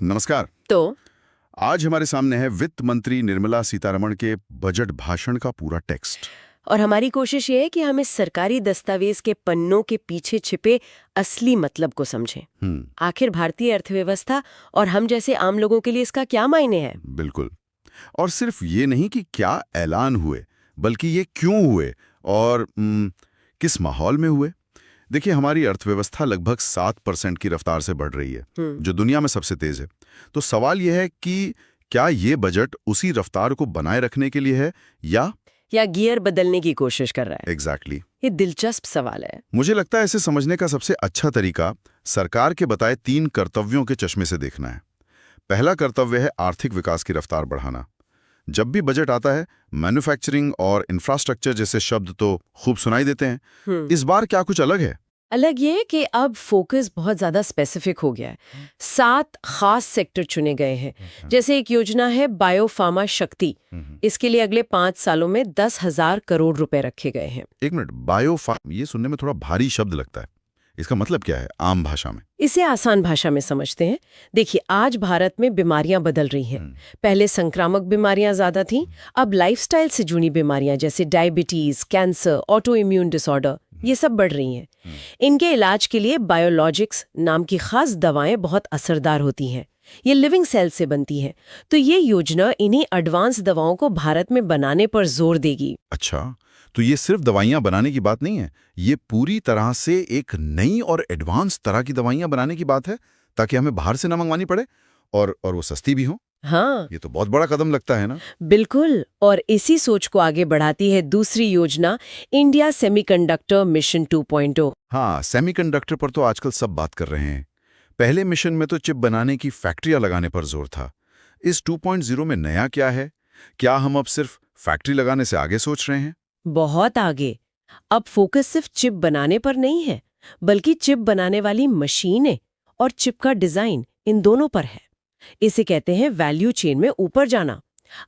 नमस्कार। तो आज हमारे सामने है वित्त मंत्री निर्मला सीतारमण के बजट भाषण का पूरा टेक्स्ट। और हमारी कोशिश ये है कि हम इस सरकारी दस्तावेज के पन्नों के पीछे छिपे असली मतलब को समझें। आखिर भारतीय अर्थव्यवस्था और हम जैसे आम लोगों के लिए इसका क्या मायने है। बिल्कुल। और सिर्फ ये नहीं कि क्या ऐलान हुए, बल्कि ये क्यों हुए और किस माहौल में हुए। देखिए, हमारी अर्थव्यवस्था लगभग 7% की रफ्तार से बढ़ रही है, जो दुनिया में सबसे तेज है। तो सवाल यह है कि क्या ये बजट उसी रफ्तार को बनाए रखने के लिए है या गियर बदलने की कोशिश कर रहा है। एग्जैक्टली। ये दिलचस्प सवाल है। मुझे लगता है इसे समझने का सबसे अच्छा तरीका सरकार के बताए 3 कर्तव्यों के चश्मे से देखना है। पहला कर्तव्य है आर्थिक विकास की रफ्तार बढ़ाना। जब भी बजट आता है, मैन्युफैक्चरिंग और इंफ्रास्ट्रक्चर जैसे शब्द तो खूब सुनाई देते हैं। इस बार क्या कुछ अलग है? अलग ये कि अब फोकस बहुत ज्यादा स्पेसिफिक हो गया है। 7 खास सेक्टर चुने गए हैं। जैसे एक योजना है बायोफार्मा शक्ति। इसके लिए अगले 5 सालों में 10,000 करोड़ रुपए रखे गए हैं। एक मिनट, बायोफार्म, ये सुनने में थोड़ा भारी शब्द लगता है। इसका मतलब क्या है आम भाषा में? इसे आसान भाषा में समझते हैं। देखिए, आज भारत में बीमारियां बदल रही हैं। पहले संक्रामक बीमारियां ज्यादा थीं, अब लाइफस्टाइल से जुड़ी बीमारियां जैसे diabetes, cancer, auto immune disorder, ये सब बढ़ रही हैं। इनके इलाज के लिए बायोलॉजिक्स नाम की खास दवाएं बहुत असरदार होती हैं। ये लिविंग सेल से बनती हैं। तो ये योजना इन्हीं एडवांस दवाओं को भारत में बनाने पर जोर देगी। अच्छा, तो ये सिर्फ दवाइयां बनाने की बात नहीं है, ये पूरी तरह से एक नई और एडवांस तरह की दवाइयां बनाने की बात है, ताकि हमें बाहर से ना मंगवानी पड़े और वो सस्ती भी हो। हाँ, ये तो बहुत बड़ा कदम लगता है ना। बिल्कुल। और इसी सोच को आगे बढ़ाती है दूसरी योजना, इंडिया सेमीकंडक्टर मिशन 2.0। हाँ, सेमीकंडक्टर पर तो आजकल सब बात कर रहे हैं। पहले मिशन में तो चिप बनाने की फैक्ट्रियां लगाने पर जोर था। इस 2.0 में नया क्या है? क्या हम अब सिर्फ फैक्ट्री लगाने से आगे सोच रहे हैं? बहुत आगे। अब फोकस सिर्फ चिप बनाने पर नहीं है, बल्कि चिप बनाने वाली मशीनें और चिप का डिजाइन, इन दोनों पर है। इसे कहते हैं वैल्यू चेन में ऊपर जाना।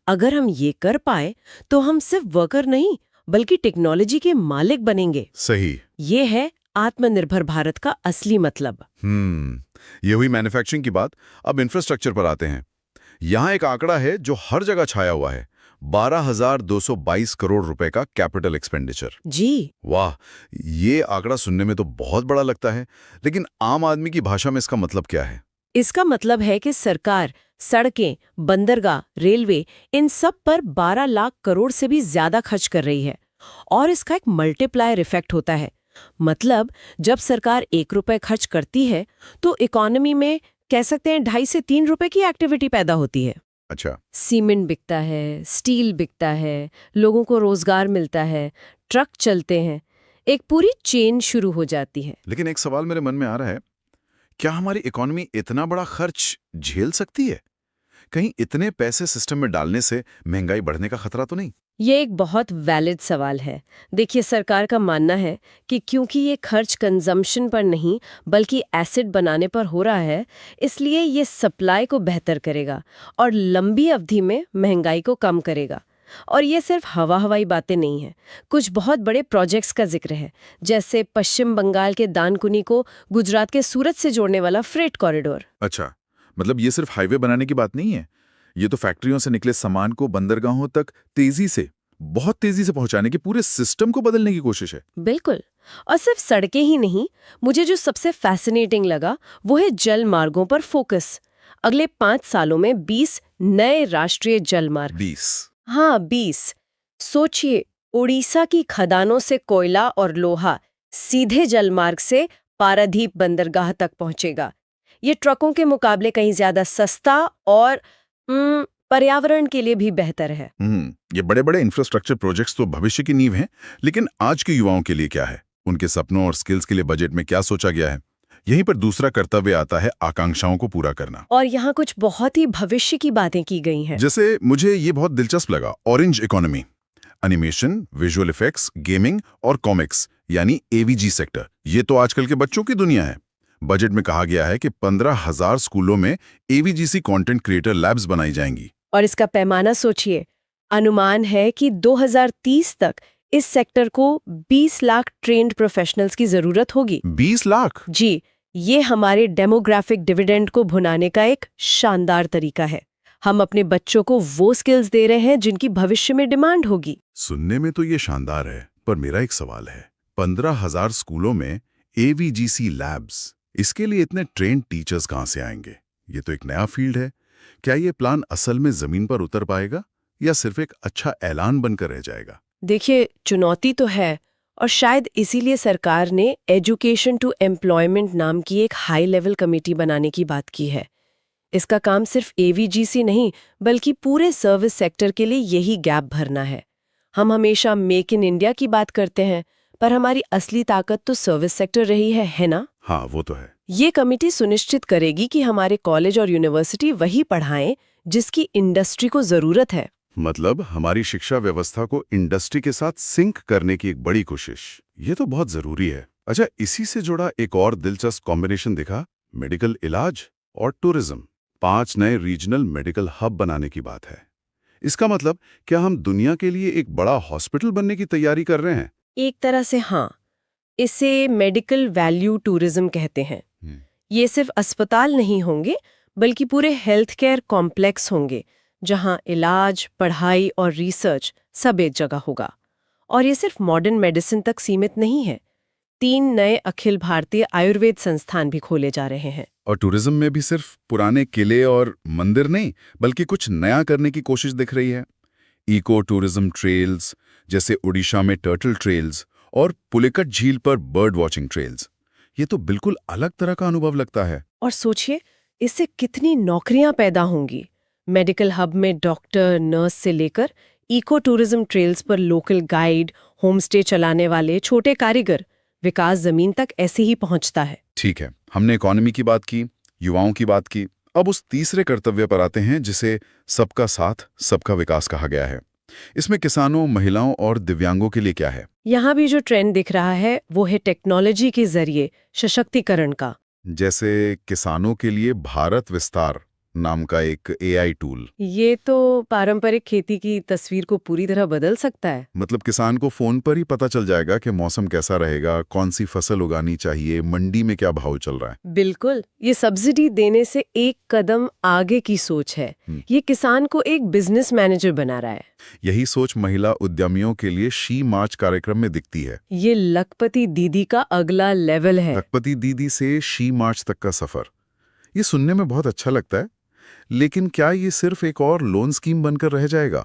अगर हम ये कर पाए तो हम सिर्फ वर्कर नहीं, बल्कि टेक्नोलॉजी के मालिक बनेंगे। सही। ये है आत्मनिर्भर भारत का असली मतलब। ये हुई मैन्युफैक्चरिंग की बात। अब इंफ्रास्ट्रक्चर पर आते हैं। यहाँ एक आंकड़ा है जो हर जगह छाया हुआ है, 12,222 करोड़ रुपए का कैपिटल एक्सपेंडिचर। जी वाह, ये आंकड़ा सुनने में तो बहुत बड़ा लगता है, लेकिन आम आदमी की भाषा में इसका मतलब क्या है? इसका मतलब है कि सरकार सड़कें, बंदरगाह, रेलवे, इन सब पर 12 लाख करोड़ से भी ज्यादा खर्च कर रही है। और इसका एक मल्टीप्लायर इफेक्ट होता है। मतलब जब सरकार 1 रुपए खर्च करती है तो इकोनॉमी में कह सकते हैं 2.5 से 3 रुपए की एक्टिविटी पैदा होती है। अच्छा। सीमेंट बिकता है, स्टील बिकता है, लोगों को रोजगार मिलता है, ट्रक चलते हैं, एक पूरी चेन शुरू हो जाती है। लेकिन एक सवाल मेरे मन में आ रहा है, क्या हमारी इकोनॉमी इतना बड़ा खर्च झेल सकती है? कहीं इतने पैसे सिस्टम में डालने से महंगाई बढ़ने का खतरा तो नहीं? ये एक बहुत वैलिड सवाल है। देखिए, सरकार का मानना है कि क्योंकि ये खर्च कंजम्पशन पर नहीं बल्कि एसिड बनाने पर हो रहा है, इसलिए ये सप्लाई को बेहतर करेगा और लंबी अवधि में महंगाई को कम करेगा। और ये सिर्फ हवाई बातें नहीं हैं। कुछ बहुत बड़े प्रोजेक्ट्स का जिक्र है, जैसे पश्चिम बंगाल के दानकुनी को गुजरात के सूरत से जोड़ने वाला फ्रेट कॉरिडोर। अच्छा, मतलब ये सिर्फ हाईवे बनाने की बात नहीं है, ये तो फैक्ट्रियों से निकले सामान को बंदरगाहों तक बहुत तेजी से पहुंचाने के पूरे सिस्टम को बदलने की कोशिश है। बिल्कुल। और सिर्फ सड़कें ही नहीं, मुझे जो सबसे फैसिनेटिंग लगा वो है जल मार्गों पर फोकस। अगले 5 सालों में 20 नए राष्ट्रीय जल मार्ग। 20? हाँ, 20। सोचिए, उड़ीसा की खदानों से कोयला और लोहा सीधे जलमार्ग से पारादीप बंदरगाह तक पहुंचेगा। ये ट्रकों के मुकाबले कहीं ज्यादा सस्ता और पर्यावरण के लिए भी बेहतर है। ये बड़े बड़े इंफ्रास्ट्रक्चर प्रोजेक्ट्स तो भविष्य की नींव हैं, लेकिन आज के युवाओं के लिए क्या है? उनके सपनों और स्किल्स के लिए बजट में क्या सोचा गया है? यहीं पर दूसरा कर्तव्य आता है, आकांक्षाओं को पूरा करना। और यहाँ कुछ बहुत ही भविष्य की बातें की गई हैं। जैसे मुझे ये बहुत दिलचस्प लगा, orange economy, animation, visual effects, gaming और कॉमिक्स यानी एवीजी सेक्टर। ये तो आजकल के बच्चों की दुनिया है। बजट में कहा गया है कि 15,000 स्कूलों में एवीजीसी कंटेंट क्रिएटर लैब्स बनाई जाएंगी। और इसका पैमाना सोचिए, अनुमान है कि 2030 तक इस सेक्टर को 20 लाख ट्रेन्ड प्रोफेशनल्स की जरूरत होगी। 20 लाख? जी, ये हमारे डेमोग्राफिक डिविडेंड को भुनाने का एक शानदार तरीका है। हम अपने बच्चों को वो स्किल्स दे रहे हैं जिनकी भविष्य में डिमांड होगी। सुनने में तो ये शानदार है, पर मेरा एक सवाल है। 15,000 स्कूलों में AVGC लैब्स, इसके लिए इतने ट्रेन्ड टीचर्स कहाँ से आएंगे? ये तो एक नया फील्ड है। क्या ये प्लान असल में जमीन पर उतर पाएगा या सिर्फ एक अच्छा ऐलान बनकर रह जाएगा? देखिए, चुनौती तो है, और शायद इसीलिए सरकार ने एजुकेशन टू एम्प्लॉयमेंट नाम की एक हाई लेवल कमेटी बनाने की बात की है। इसका काम सिर्फ AVGC नहीं, बल्कि पूरे सर्विस सेक्टर के लिए यही गैप भरना है। हम हमेशा मेक इन इंडिया की बात करते हैं, पर हमारी असली ताकत तो सर्विस सेक्टर रही है ना? हाँ, वो तो है। ये कमेटी सुनिश्चित करेगी कि हमारे कॉलेज और यूनिवर्सिटी वही पढ़ाएं जिसकी इंडस्ट्री को जरूरत है। मतलब हमारी शिक्षा व्यवस्था को इंडस्ट्री के साथ सिंक करने की एक बड़ी कोशिश। ये तो बहुत जरूरी है। अच्छा, इसी से जुड़ा एक और दिलचस्प कॉम्बिनेशन दिखा, मेडिकल इलाज और टूरिज्म। 5 नए रीजनल मेडिकल हब बनाने की बात है। इसका मतलब क्या हम दुनिया के लिए एक बड़ा हॉस्पिटल बनने की तैयारी कर रहे हैं? एक तरह से हाँ। इसे मेडिकल वैल्यू टूरिज्म कहते हैं। ये सिर्फ अस्पताल नहीं होंगे, बल्कि पूरे हेल्थ केयर कॉम्प्लेक्स होंगे, जहां इलाज, पढ़ाई और रिसर्च सब एक जगह होगा। और ये सिर्फ मॉडर्न मेडिसिन तक सीमित नहीं है। 3 नए अखिल भारतीय आयुर्वेद संस्थान भी खोले जा रहे हैं। और टूरिज्म में भी सिर्फ पुराने किले और मंदिर नहीं, बल्कि कुछ नया करने की कोशिश दिख रही है। इको टूरिज्म ट्रेल्स, जैसे उड़ीसा में टर्टल ट्रेल्स और पुलिकट झील पर बर्ड वॉचिंग ट्रेल्स। ये तो बिल्कुल अलग तरह का अनुभव लगता है। और सोचिए, इससे कितनी नौकरियां पैदा होंगी। मेडिकल हब में डॉक्टर, नर्स से लेकर इको टूरिज्म ट्रेल्स पर लोकल गाइड, होमस्टे चलाने वाले छोटे कारीगर, विकास जमीन तक ऐसे ही पहुंचता है। ठीक है, हमने इकोनॉमी की बात की, युवाओं की बात की। अब उस तीसरे कर्तव्य पर आते हैं जिसे सबका साथ सबका विकास कहा गया है। इसमें किसानों, महिलाओं और दिव्यांगों के लिए क्या है? यहाँ भी जो ट्रेंड दिख रहा है वो है टेक्नोलॉजी के जरिए सशक्तिकरण का। जैसे किसानों के लिए भारत विस्तार नाम का एक AI टूल। ये तो पारंपरिक खेती की तस्वीर को पूरी तरह बदल सकता है। मतलब किसान को फोन पर ही पता चल जाएगा कि मौसम कैसा रहेगा, कौन सी फसल उगानी चाहिए, मंडी में क्या भाव चल रहा है। बिल्कुल, ये सब्सिडी देने से एक कदम आगे की सोच है। ये किसान को एक बिजनेस मैनेजर बना रहा है। यही सोच महिला उद्यमियों के लिए शी मार्च कार्यक्रम में दिखती है। ये लखपति दीदी का अगला लेवल है। लखपति दीदी से शी मार्च तक का सफर, ये सुनने में बहुत अच्छा लगता है। लेकिन क्या ये सिर्फ एक और लोन स्कीम बनकर रह जाएगा,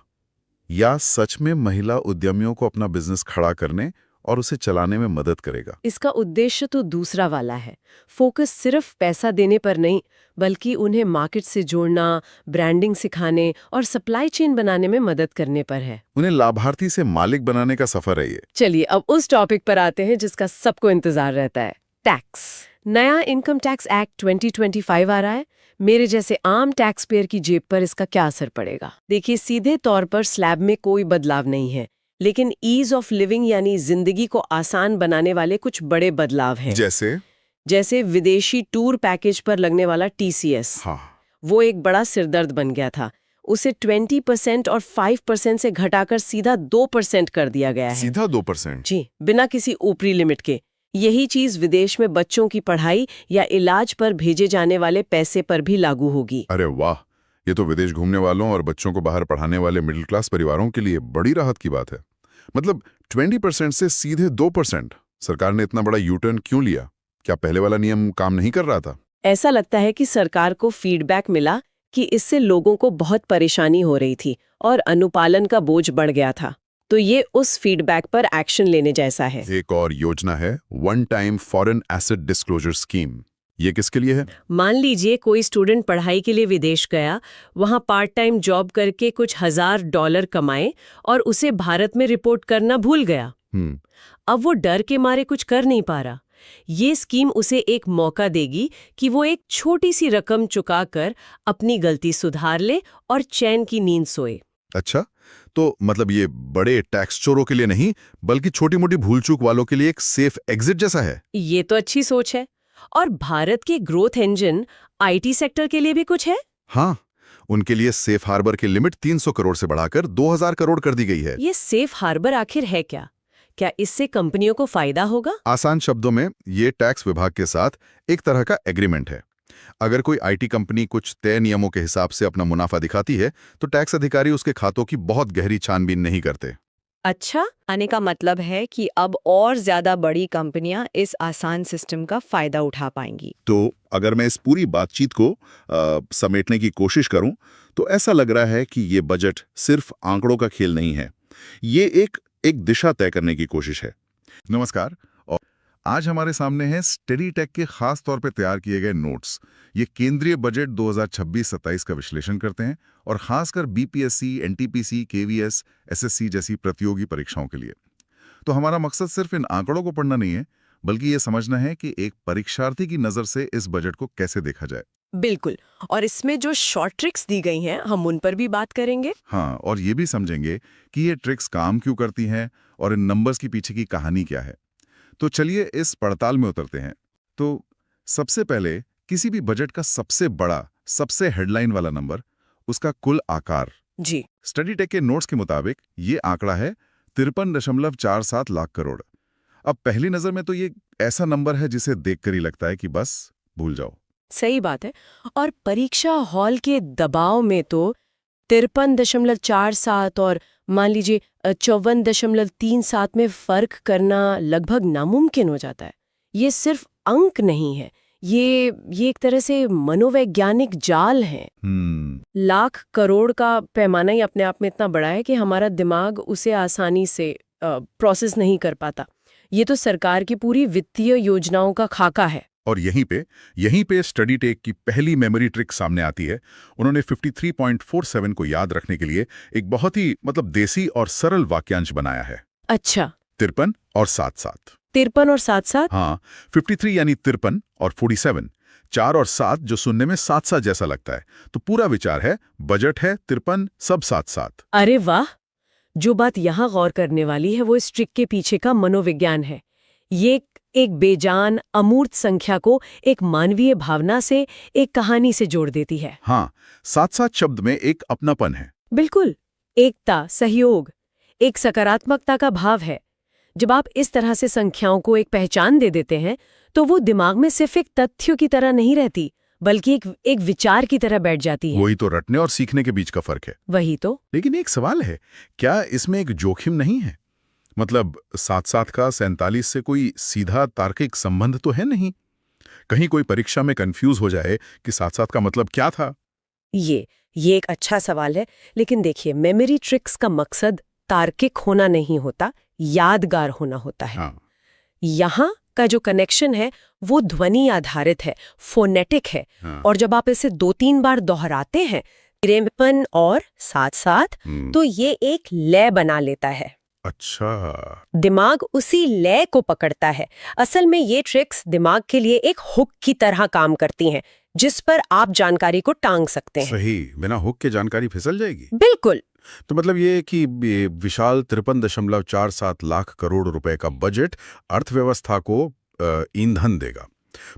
या सच में महिला उद्यमियों को अपना बिजनेस खड़ा करने और उसे चलाने में मदद करेगा? इसका उद्देश्य तो दूसरा वाला है। फोकस सिर्फ पैसा देने पर नहीं, बल्कि उन्हें मार्केट से जोड़ना, ब्रांडिंग सिखाने और सप्लाई चेन बनाने में मदद करने पर है। उन्हें लाभार्थी से मालिक बनाने का सफर है ये। चलिए अब उस टॉपिक पर आते हैं जिसका सबको इंतजार रहता है, टैक्स। नया इनकम टैक्स एक्ट 2025 आ रहा है। मेरे जैसे आम टैक्स पेयर की जेब पर इसका क्या असर पड़ेगा? देखिए, सीधे तौर पर स्लैब में कोई बदलाव नहीं है, लेकिन ईज ऑफ लिविंग यानी जिंदगी को आसान बनाने वाले कुछ बड़े बदलाव हैं। जैसे विदेशी टूर पैकेज पर लगने वाला TCS। हाँ। वो एक बड़ा सिरदर्द बन गया था। उसे 20% और 5% से घटाकर सीधा 2% कर दिया गया है। सीधा 2%? जी, बिना किसी ऊपरी लिमिट के। यही चीज विदेश में बच्चों की पढ़ाई या इलाज पर भेजे जाने वाले पैसे पर भी लागू होगी। अरे वाह, ये तो विदेश घूमने वालों और बच्चों को बाहर पढ़ाने वाले मिडिल क्लास परिवारों के लिए बड़ी राहत की बात है। मतलब 20% से सीधे 2%। सरकार ने इतना बड़ा यूटर्न क्यों लिया? क्या पहले वाला नियम काम नहीं कर रहा था? ऐसा लगता है कि सरकार को फीडबैक मिला कि इससे लोगों को बहुत परेशानी हो रही थी और अनुपालन का बोझ बढ़ गया था। तो ये उस फीडबैक पर एक्शन लेने जैसा है। एक और योजना है one time foreign asset disclosure scheme. ये किसके लिए है? मान लीजिए कोई स्टूडेंट पढ़ाई के लिए विदेश गया, वहां पार्ट टाइम जॉब करके कुछ $1000 कमाए और उसे भारत में रिपोर्ट करना भूल गया। अब वो डर के मारे कुछ कर नहीं पा रहा। ये स्कीम उसे एक मौका देगी कि वो एक छोटी सी रकम चुकाकर अपनी गलती सुधार ले और चैन की नींद सोए। अच्छा, तो मतलब ये बड़े टैक्स चोरों के लिए नहीं, बल्कि छोटी मोटी भूल चूक वालों के लिए एक सेफ एग्जिट जैसा है। ये तो अच्छी सोच है। और भारत के ग्रोथ इंजन IT सेक्टर के लिए भी कुछ है। हाँ, उनके लिए सेफ हार्बर की लिमिट 300 करोड़ से बढ़ाकर 2000 करोड़ कर दी गई है। ये सेफ हार्बर आखिर है क्या? क्या इससे कंपनियों को फायदा होगा? आसान शब्दों में ये टैक्स विभाग के साथ एक तरह का एग्रीमेंट है। अगर कोई आईटी कंपनी कुछ तय नियमों के हिसाब से अपना मुनाफा दिखाती है तो टैक्स अधिकारी उसके खातों की बहुत गहरी छानबीन नहीं करते। अच्छा, आने का मतलब है कि अब और ज्यादा बड़ी कंपनियां इस आसान सिस्टम का फायदा उठा पाएंगी। तो अगर मैं इस पूरी बातचीत को समेटने की कोशिश करूं तो ऐसा लग रहा है कि ये बजट सिर्फ आंकड़ों का खेल नहीं है, ये एक दिशा तय करने की कोशिश है। नमस्कार, और आज हमारे सामने है स्टडी टेक के खास तौर पे तैयार किए गए नोट्स। ये केंद्रीय बजट 2026-27 का विश्लेषण करते हैं और खासकर बीपीएससी, एनटीपीसी, केवीएस, एसएससी जैसी प्रतियोगी परीक्षाओं के लिए। तो हमारा मकसद सिर्फ इन आंकड़ों को पढ़ना नहीं है, बल्कि ये समझना है कि एक परीक्षार्थी की नजर से इस बजट को कैसे देखा जाए। बिल्कुल, और इसमें जो शॉर्ट ट्रिक्स दी गई हैं हम उन पर भी बात करेंगे। हाँ, और ये भी समझेंगे कि ये ट्रिक्स काम क्यों करती हैं और इन नंबर्स की पीछे की कहानी क्या है। तो चलिए इस पड़ताल में उतरते हैं। तो सबसे पहले किसी भी बजट का सबसे बड़ा, सबसे हेडलाइन वाला नंबर, उसका कुल आकार। जी, स्टडी टेक के नोट्स के मुताबिक ये आंकड़ा है 53.47 लाख करोड़। अब पहली नजर में तो ये ऐसा नंबर है जिसे देखकर ही लगता है कि बस भूल जाओ। सही बात है। और परीक्षा हॉल के दबाव में तो 53.47 और मान लीजिए 54.37 में फर्क करना लगभग नामुमकिन हो जाता है। ये सिर्फ अंक नहीं है, ये एक तरह से मनोवैज्ञानिक जाल है। लाख करोड़ का पैमाना ही अपने आप में इतना बड़ा है कि हमारा दिमाग उसे आसानी से प्रोसेस नहीं कर पाता। ये तो सरकार की पूरी वित्तीय योजनाओं का खाका है। और यहीं पे स्टडी टेक की पहली मेमोरी ट्रिक सामने आती है। उन्होंने 53.47 को याद रखने के लिए एक बहुत ही देसी और सरल वाक्यांश बनाया है। अच्छा, 53 और 7-7। 53 और 7-7? हाँ, 53 यानी 53 और 47, 4 और 7 जो सुनने में 7-7 जैसा लगता है। तो पूरा विचार है, बजट है 53 सब 7-7। अरे वाह! जो बात यहाँ गौर करने वाली है वो इस ट्रिक के पीछे का मनोविज्ञान है। ये एक बेजान अमूर्त संख्या को एक मानवीय भावना से, एक कहानी से जोड़ देती है। हाँ, 7-7 शब्द में एक अपनापन है। बिल्कुल, एकता, सहयोग, एक सकारात्मकता का भाव है। जब आप इस तरह से संख्याओं को एक पहचान दे देते हैं तो वो दिमाग में सिर्फ एक तथ्यों की तरह नहीं रहती, बल्कि एक विचार की तरह बैठ जाती है। वही तो रटने और सीखने के बीच का फर्क है। वही तो। लेकिन एक सवाल है, क्या इसमें एक जोखिम नहीं है? मतलब 7-7 का 47 से कोई सीधा तार्किक संबंध तो है नहीं? कहीं कोई परीक्षा में कंफ्यूज हो जाए कि 7-7 का मतलब क्या था? ये एक अच्छा सवाल है, लेकिन देखिए, मेमोरी ट्रिक्स का मकसद तार्किक होना नहीं होता, यादगार होना होता है। हाँ। यहाँ का जो कनेक्शन है वो ध्वनि आधारित है, फोनेटिक है। हाँ। और जब आप इसे 2-3 बार दोहराते हैं, 53 और 7-7, तो ये एक लय बना लेता है। अच्छा। दिमाग उसी लय को पकड़ता है। असल में ये ट्रिक्स दिमाग के लिए एक हुक की तरह काम करती हैं, जिस पर आप जानकारी को टांग सकते हैं। सही, बिना हुक के जानकारी फिसल जाएगी। बिल्कुल। तो मतलब ये कि ये विशाल 53.47 लाख करोड़ रुपए का बजट अर्थव्यवस्था को ईंधन देगा।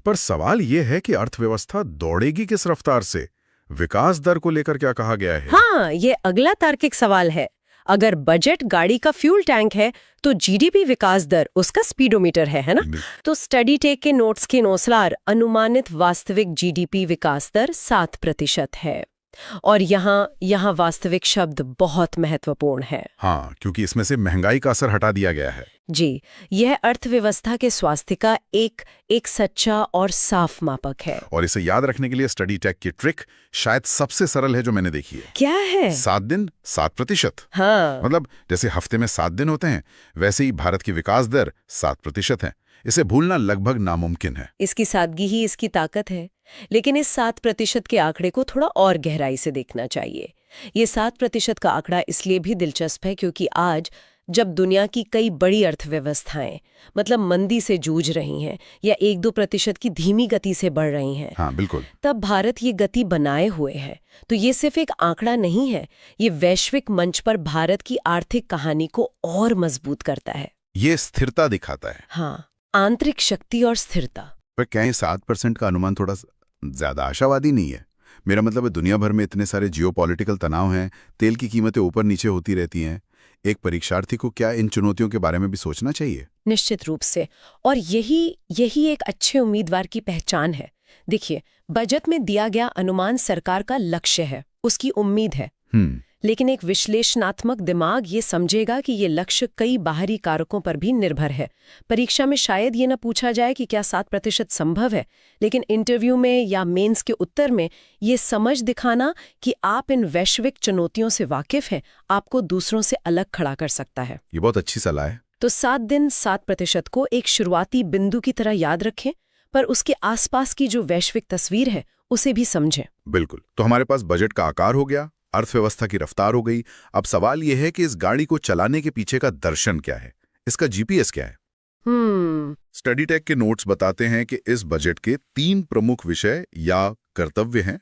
पर सवाल ये है कि अर्थव्यवस्था दौड़ेगी किस रफ्तार से? विकास दर को लेकर क्या कहा गया है? हाँ, ये अगला तार्किक सवाल है। अगर बजट गाड़ी का फ्यूल टैंक है तो जीडीपी विकास दर उसका स्पीडोमीटर है ना? तो स्टडी टेक के नोट्स के अनुसार अनुमानित वास्तविक जीडीपी विकास दर 7% है। और यहाँ वास्तविक शब्द बहुत महत्वपूर्ण है। हाँ, क्योंकि इसमें से महंगाई का असर हटा दिया गया है। जी, यह अर्थव्यवस्था के स्वास्थ्य का एक सच्चा और साफ मापक है। और इसे याद रखने के लिए स्टडी टेक की ट्रिक शायद सबसे सरल है जो मैंने देखी है। क्या है? 7 दिन 7%। हाँ। मतलब जैसे हफ्ते में 7 दिन होते हैं, वैसे ही भारत की विकास दर 7% है। इसे भूलना लगभग नामुमकिन है। इसकी सादगी ही इसकी ताकत है। लेकिन इस 7% के आंकड़े को थोड़ा और गहराई से देखना चाहिए। ये 7% का आंकड़ा इसलिए भी दिलचस्प है क्योंकि आज जब दुनिया की कई बड़ी अर्थव्यवस्थाएं मतलब मंदी से जूझ रही हैं या 1-2% की धीमी गति से बढ़ रही हैं, हाँ बिल्कुल, तब भारत ये गति बनाए हुए है। तो ये सिर्फ एक आंकड़ा नहीं है, ये वैश्विक मंच पर भारत की आर्थिक कहानी को और मजबूत करता है। ये स्थिरता दिखाता है। हाँ, आंतरिक शक्ति और स्थिरता। पर क्या 7% का अनुमान थोड़ा ज्यादा आशावादी नहीं है? मेरा मतलब है दुनिया भर में इतने सारे जियोपॉलिटिकल तनाव हैं, तेल की कीमतें ऊपर नीचे होती रहती हैं। एक परीक्षार्थी को क्या इन चुनौतियों के बारे में भी सोचना चाहिए? निश्चित रूप से। और यही एक अच्छे उम्मीदवार की पहचान है। देखिए, बजट में दिया गया अनुमान सरकार का लक्ष्य है, उसकी उम्मीद है। लेकिन एक विश्लेषणात्मक दिमाग ये समझेगा कि ये लक्ष्य कई बाहरी कारकों पर भी निर्भर है। परीक्षा में शायद ये न पूछा जाए कि क्या 7% संभव है, लेकिन इंटरव्यू में या मेंस के उत्तर में ये समझ दिखाना कि आप इन वैश्विक चुनौतियों से वाकिफ हैं, आपको दूसरों से अलग खड़ा कर सकता है। ये बहुत अच्छी सलाह है। तो 7 दिन 7% को एक शुरुआती बिंदु की तरह याद रखें, पर उसके आसपास की जो वैश्विक तस्वीर है उसे भी समझें। बिल्कुल। तो हमारे पास बजट का आकार हो गया, अर्थव्यवस्था की रफ्तार हो गई। अब सवाल यह है कि इस गाड़ी को चलाने के पीछे का दर्शन क्या है, इसका जीपीएस क्या है? स्टडी टेक के नोट्स बताते हैं कि इस बजट के 3 प्रमुख विषय या कर्तव्य हैं।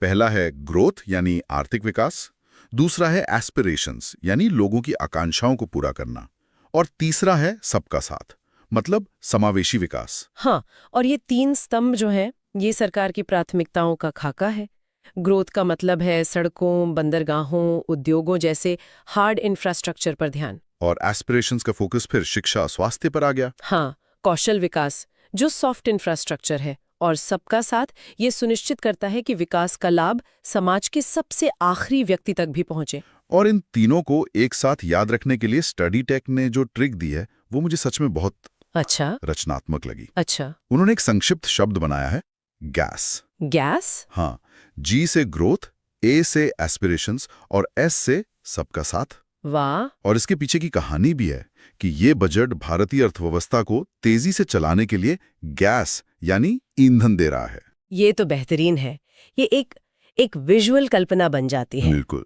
पहला है ग्रोथ यानी आर्थिक विकास, दूसरा है एस्पिरेशंस यानी लोगों की आकांक्षाओं को पूरा करना, और तीसरा है सबका साथ मतलब समावेशी विकास। हाँ, और ये 3 स्तंभ जो हैं, ये सरकार की प्राथमिकताओं का खाका है। ग्रोथ का मतलब है सड़कों, बंदरगाहों, उद्योगों जैसे हार्ड इंफ्रास्ट्रक्चर पर ध्यान। और एस्पिरेशंस का फोकस फिर शिक्षा, स्वास्थ्य पर आ गया। हाँ, कौशल विकास जो सॉफ्ट इंफ्रास्ट्रक्चर है, और सबका साथ ये सुनिश्चित करता है कि विकास का लाभ समाज के सबसे आखिरी व्यक्ति तक भी पहुंचे। और इन तीनों को एक साथ याद रखने के लिए स्टडी टेक ने जो ट्रिक दी है वो मुझे सच में बहुत रचनात्मक लगी। अच्छा। उन्होंने एक संक्षिप्त शब्द बनाया है, गैस। गैस? हाँ, जी से ग्रोथ, ए से एस्पिरेशंस और एस से सबका साथ। वाह। और इसके पीछे की कहानी भी है कि ये बजट भारतीय अर्थव्यवस्था को तेजी से चलाने के लिए गैस यानी ईंधन दे रहा है। ये तो बेहतरीन है। ये एक विजुअल कल्पना बन जाती है। बिल्कुल।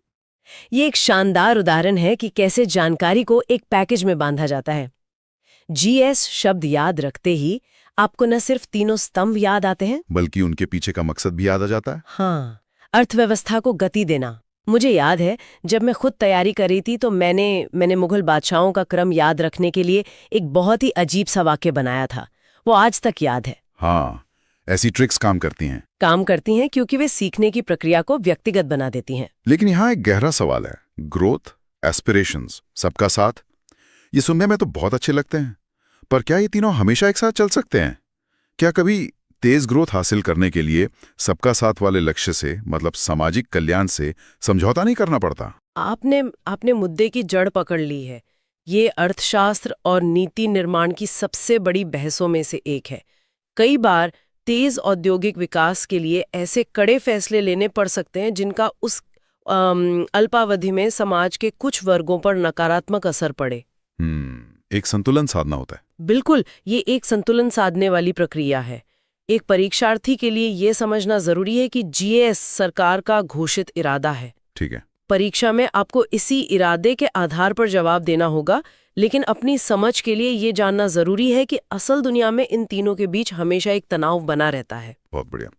ये एक शानदार उदाहरण है कि कैसे जानकारी को एक पैकेज में बांधा जाता है। जीएस शब्द याद रखते ही आपको न सिर्फ तीनों स्तंभ याद आते हैं, बल्कि उनके पीछे का मकसद भी याद आ जाता है। हाँ, अर्थव्यवस्था को गति देना। मुझे याद है जब मैं खुद तैयारी कर रही थी तो मैंने मुगल बादशाहों का क्रम याद रखने के लिए एक बहुत ही अजीब सा वाक्य बनाया था। वो आज तक याद है। हाँ, ऐसी ट्रिक्स काम करती हैं क्योंकि वे सीखने की प्रक्रिया को व्यक्तिगत बना देती हैं। लेकिन यहाँ एक गहरा सवाल है, ग्रोथ, एस्पिरेशंस, सबका साथ, ये सुनने में तो बहुत अच्छे लगते हैं, पर क्या ये तीनों हमेशा एक साथ चल सकते हैं? क्या कभी तेज ग्रोथ हासिल करने के लिए सबका साथ वाले लक्ष्य से मतलब सामाजिक कल्याण से समझौता नहीं करना पड़ता? आपने मुद्दे की जड़ पकड़ ली है। ये अर्थशास्त्र और नीति निर्माण की सबसे बड़ी बहसों में से एक है। कई बार तेज औद्योगिक विकास के लिए ऐसे कड़े फैसले लेने पड़ सकते हैं जिनका उस अल्पावधि में समाज के कुछ वर्गों पर नकारात्मक असर पड़े। एक संतुलन साधना होता है। बिल्कुल, ये एक संतुलन साधने वाली प्रक्रिया है। एक परीक्षार्थी के लिए ये समझना जरूरी है कि जीएस सरकार का घोषित इरादा है। ठीक है। परीक्षा में आपको इसी इरादे के आधार पर जवाब देना होगा, लेकिन अपनी समझ के लिए ये जानना जरूरी है कि असल दुनिया में इन तीनों के बीच हमेशा एक तनाव बना रहता है। बहुत बढ़िया।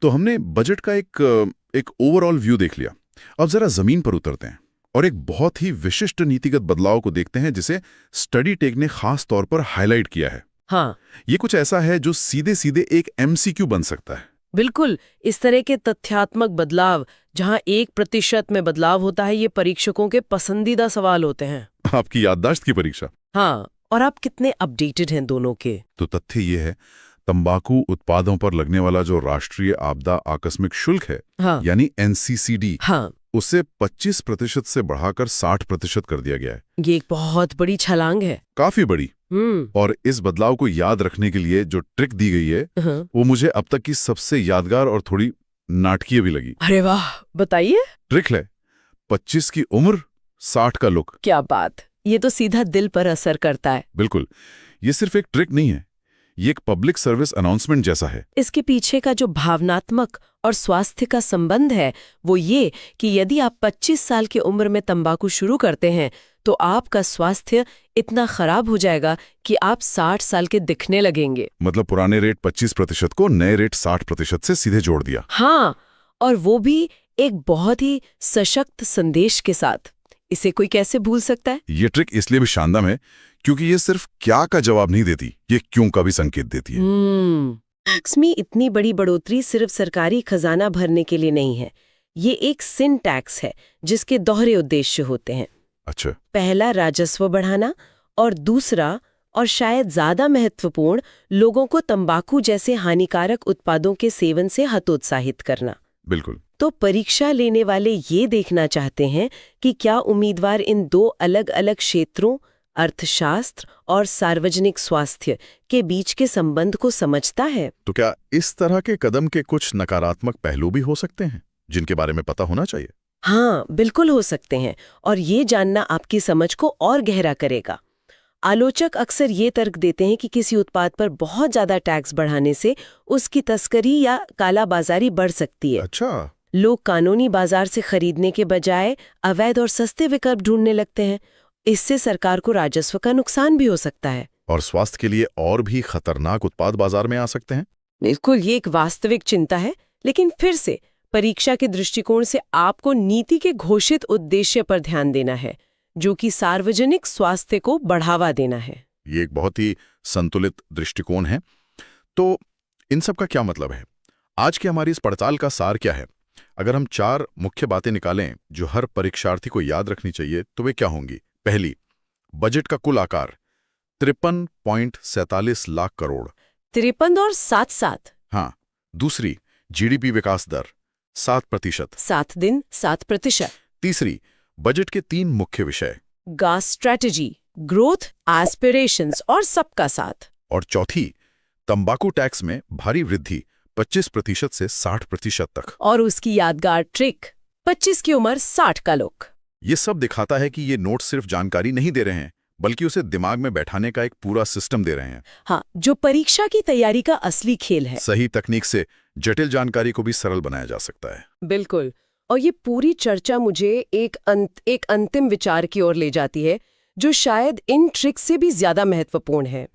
तो हमने बजट का एक ओवरऑल व्यू देख लिया। अब जरा जमीन पर उतरते हैं और एक बहुत ही विशिष्ट नीतिगत बदलाव को देखते हैं जिसे स्टडी टेक ने खास तौर पर हाईलाइट किया है। हाँ, ये कुछ ऐसा है जो सीधे सीधे एक एमसीक्यू बन सकता है। बिल्कुल, इस तरह के तथ्यात्मक बदलाव जहां 1% में बदलाव होता है, ये परीक्षकों के पसंदीदा सवाल होते हैं। आपकी याददाश्त की परीक्षा। हाँ, और आप कितने अपडेटेड हैं दोनों के। तो तथ्य ये है, तंबाकू उत्पादों पर लगने वाला जो राष्ट्रीय आपदा आकस्मिक शुल्क है, हाँ, यानी एनसीसीडी, हाँ, उसे 25% से बढ़ाकर 60% कर दिया गया है। ये एक बहुत बड़ी छलांग है। काफी बड़ी। और इस बदलाव को याद रखने के लिए जो ट्रिक दी गई है, वो मुझे अब तक की सबसे यादगार और थोड़ी नाटकीय भी लगी। अरे वाह, बताइए। ट्रिक है 25 की उम्र, 60 का लुक। क्या बात, ये तो सीधा दिल पर असर करता है। बिल्कुल, ये सिर्फ एक ट्रिक नहीं है, ये एक पब्लिक सर्विस अनाउंसमेंट जैसा है। इसके पीछे का जो भावनात्मक और स्वास्थ्य का संबंध है वो ये कि यदि आप 25 साल की उम्र में तंबाकू शुरू करते हैं तो आपका स्वास्थ्य इतना खराब हो जाएगा कि आप 60 साल के दिखने लगेंगे। मतलब पुराने रेट 25% को नए रेट 60% से सीधे जोड़ दिया। हाँ, और वो भी एक बहुत ही सशक्त संदेश के साथ। इसे कोई कैसे भूल सकता है? ये ट्रिक इसलिए भी शानदार है क्योंकि ये सिर्फ क्या का जवाब नहीं देती, ये क्यों का भी संकेत देती है। टैक्स में इतनी बड़ी बढ़ोतरी सिर्फ सरकारी खजाना भरने के लिए नहीं है। ये एक सिन टैक्स है जिसके दोहरे उद्देश्य होते हैं। अच्छा। पहला राजस्व बढ़ाना और दूसरा और शायद ज्यादा महत्वपूर्ण लोगों को तंबाकू जैसे हानिकारक उत्पादों के सेवन से हतोत्साहित करना। बिल्कुल। तो परीक्षा लेने वाले ये देखना चाहते हैं कि क्या उम्मीदवार इन दो अलग अलग क्षेत्रों अर्थशास्त्र और सार्वजनिक स्वास्थ्य के बीच के संबंध को समझता है। तो क्या इस तरह के कदम के कुछ नकारात्मक पहलू भी हो सकते हैं जिनके बारे में पता होना चाहिए? हाँ, बिल्कुल हो सकते हैं, और ये जानना आपकी समझ को और गहरा करेगा। आलोचक अक्सर ये तर्क देते हैं कि किसी उत्पाद पर बहुत ज्यादा टैक्स बढ़ाने से उसकी तस्करी या कालाबाजारी बढ़ सकती है। अच्छा। लोग कानूनी बाजार से खरीदने के बजाय अवैध और सस्ते विकल्प ढूंढने लगते हैं। इससे सरकार को राजस्व का नुकसान भी हो सकता है। और स्वास्थ्य के लिए और भी खतरनाक उत्पाद बाजार में आ सकते हैं। बिल्कुल, ये एक वास्तविक चिंता है, लेकिन फिर से परीक्षा के दृष्टिकोण से आपको नीति के घोषित उद्देश्य पर ध्यान देना है, जो कि सार्वजनिक स्वास्थ्य को बढ़ावा देना है। ये एक बहुत ही संतुलित दृष्टिकोण है। तो इन सब का क्या मतलब है? आज की हमारी इस पड़ताल का सार क्या है? अगर हम 4 मुख्य बातें निकालें जो हर परीक्षार्थी को याद रखनी चाहिए, तो वे क्या होंगी? पहली, बजट का कुल आकार 53.47 लाख करोड़। 53 और 7-7। हाँ। दूसरी, जीडीपी विकास दर 7%। 7 दिन 7%। तीसरी, बजट के 3 मुख्य विषय, गास स्ट्रैटेजी, ग्रोथ, एस्पिरेशंस और सबका साथ। और चौथी, तंबाकू टैक्स में भारी वृद्धि 25% से 60% तक। और उसकी यादगार ट्रिक, 25 की उम्र 60 का लुक। ये सब दिखाता है कि ये नोट सिर्फ जानकारी नहीं दे रहे हैं, बल्कि उसे दिमाग में बैठाने का एक पूरा सिस्टम दे रहे हैं। हाँ, जो परीक्षा की तैयारी का असली खेल है। सही तकनीक से जटिल जानकारी को भी सरल बनाया जा सकता है। बिल्कुल। और ये पूरी चर्चा मुझे एक अंतिम विचार की ओर ले जाती है, जो शायद इन ट्रिक्स से भी ज्यादा महत्वपूर्ण है।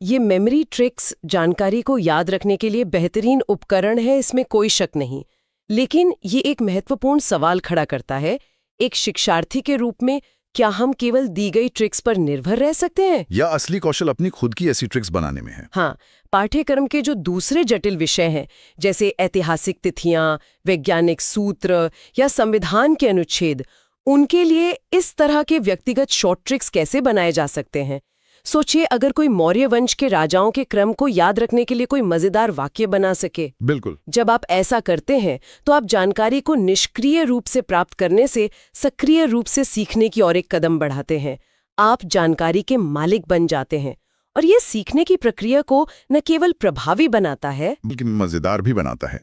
ये मेमोरी ट्रिक्स जानकारी को याद रखने के लिए बेहतरीन उपकरण है, इसमें कोई शक नहीं। लेकिन ये एक महत्वपूर्ण सवाल खड़ा करता है, एक शिक्षार्थी के रूप में क्या हम केवल दी गई ट्रिक्स पर निर्भर रह सकते हैं, या असली कौशल अपनी खुद की ऐसी ट्रिक्स बनाने में है? हाँ, पाठ्यक्रम के जो दूसरे जटिल विषय हैं, जैसे ऐतिहासिक तिथियां, वैज्ञानिक सूत्र या संविधान के अनुच्छेद, उनके लिए इस तरह के व्यक्तिगत शॉर्ट ट्रिक्स कैसे बनाए जा सकते हैं? सोचिए, अगर कोई मौर्य वंश के राजाओं के क्रम को याद रखने के लिए कोई मजेदार वाक्य बना सके। बिल्कुल। जब आप ऐसा करते हैं तो आप जानकारी को निष्क्रिय रूप से प्राप्त करने से सक्रिय रूप से सीखने की ओर एक कदम बढ़ाते हैं। आप जानकारी के मालिक बन जाते हैं, और ये सीखने की प्रक्रिया को न केवल प्रभावी बनाता है, बल्कि मजेदार भी बनाता है।